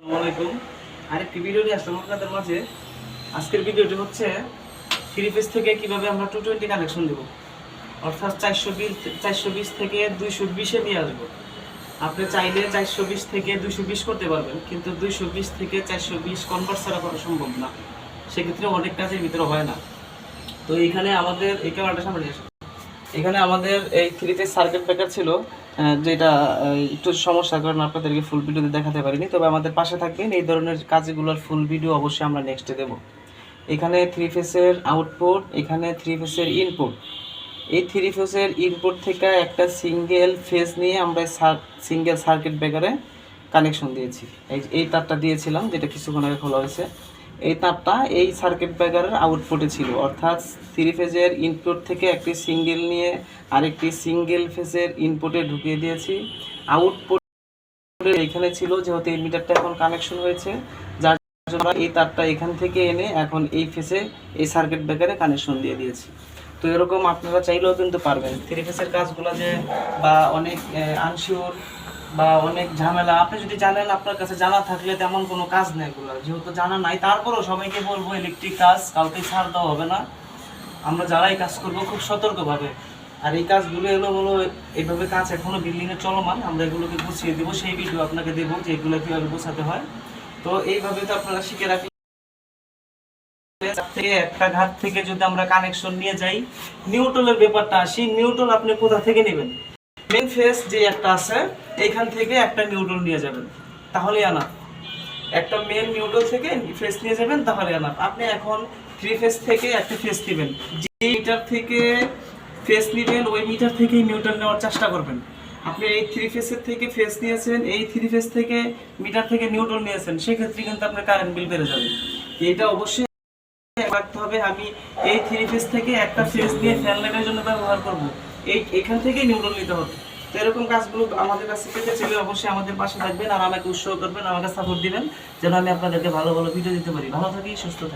আসসালামাইকুম। আরেকটি ভিডিও নিয়ে আসলাম আপনাদের মাঝে। আজকের ভিডিওটি হচ্ছে 3 পিস থেকে কিভাবে আমরা 220 কানেকশন দেব, অর্থাৎ 420 থেকে 220 নিয়ে আসবো। আপনি চাইলে 420 থেকে 220 করতে পারবেন, কিন্তু 220 থেকে 420 কনভার্ট ছাড়া করা সম্ভব না। সেক্ষেত্রে অনেক কাজের ভিতরে হয় না। তো এইখানে আমাদের এই ক্যামেরাটা সামনে নিয়ে আসে। এখানে আমাদের এই 3 পিস সার্কিট ব্রেকার ছিল, যেটা একটু সমস্যার কারণে আপনাদেরকে ফুল ভিডিওতে দেখাতে পারিনি। তবে আমাদের পাশে থাকবেন, এই ধরনের কাজগুলোর ফুল ভিডিও অবশ্যই আমরা নেক্সটে দেব। এখানে 3 ফেসের আউটপুট, এখানে 3 ফেসের ইনপুট। এই 3 ফেসের ইনপুট থেকে একটা সিঙ্গেল ফেজ নিয়ে আমরা সিঙ্গেল সার্কিট ব্রেকারে কানেকশন দিয়েছি। এই তারটা দিয়েছিলাম, যেটা কিছুক্ষণ আগে খোলা হয়েছে। এই তারটা এই সার্কিট ব্রেকারের আউটপুটে ছিল, অর্থাৎ 3 ফেজের ইনপুট থেকে একটি সিঙ্গেল নিয়ে আরেকটি সিঙ্গেল ফেজের ইনপুটে ঢুকিয়ে দিয়েছি। আউটপুট এখানে ছিল, যেহেতু এই মিটারটা এখন কানেকশন হয়েছে, যার জন্য এই তারটা এখান থেকে এনে এখন এই ফেজে এই সার্কিট ব্রেকারে কানেকশন দিয়ে দিয়েছি। তো এরকম আপনারা চাইলেও কিন্তু পারবেন। 3 ফেজের কাজগুলো যে বা অনেক আনশিওর বা অনেক ঝামেলা, আপনি যদি জানেন, আপনার কাছে জানা থাকলে তেমন কোনো কাজ নেই এগুলো। যেহেতু জানা নাই, তারপরেও সবাইকে বলবো ইলেকট্রিক কাজ কাউকে ছাড় দেওয়া হবে না। আমরা যারাই কাজ করবো খুব সতর্কভাবে। আর এই কাজগুলো এলোমেলো এইভাবে কাজ এখনো বিল্ডিংয়ে চলমান, আমরা এগুলোকে গুছিয়ে দেবো, সেই ভিডিও আপনাকে দেবো যে এগুলো কীভাবে গোছাতে হয়। তো এইভাবে তো আপনারা শিখে রাখলে থেকে একটা ঘাট থেকে যদি আমরা কানেকশন নিয়ে যাই, নিউট্রালের ব্যাপারটা আসি। নিউট্রাল আপনি কোথা থেকে নেবেন? মেন ফেস যে একটা আছে, এইখান থেকে একটা নিউট্রাল নিয়ে যাবেন, তাহলেই আনা। একটা মেন নিউট্রাল থেকে ফেস নিয়ে যাবেন, তাহলে আনা। আপনি এখন 3 ফেস থেকে একটা ফেস নেবেন, যে মিটার থেকে ফেস নেবেন ওই মিটার থেকেই নিউট্রাল নেওয়ার চেষ্টা করবেন। আপনি এই 3 ফেসের থেকে ফেস নিয়েছেন, এই 3 ফেস থেকে মিটার থেকে নিউট্রাল নিয়েছেন, সেক্ষেত্রে কিন্তু আপনার কারেন্ট বিল বেড়ে যাবে। এটা অবশ্যই রাখতে হবে। আমি এই 3 ফেজ থেকে একটা ফেজ নিয়ে ফ্যান লাইটের জন্য ব্যবহার করব, এখান থেকে নিউট্রাল নিতে হবে। তো এরকম কাজগুলো আমাদের কাছে পেতে চাইলে অবশ্যই আমাদের পাশে থাকবেন আর আমাকে উৎসাহ করবেন, আমাকে সাপোর্ট দিবেন, যেন আমি আপনাদেরকে ভালো ভালো ভিডিও দিতে পারি। ভালো থাকি, সুস্থ থাকি।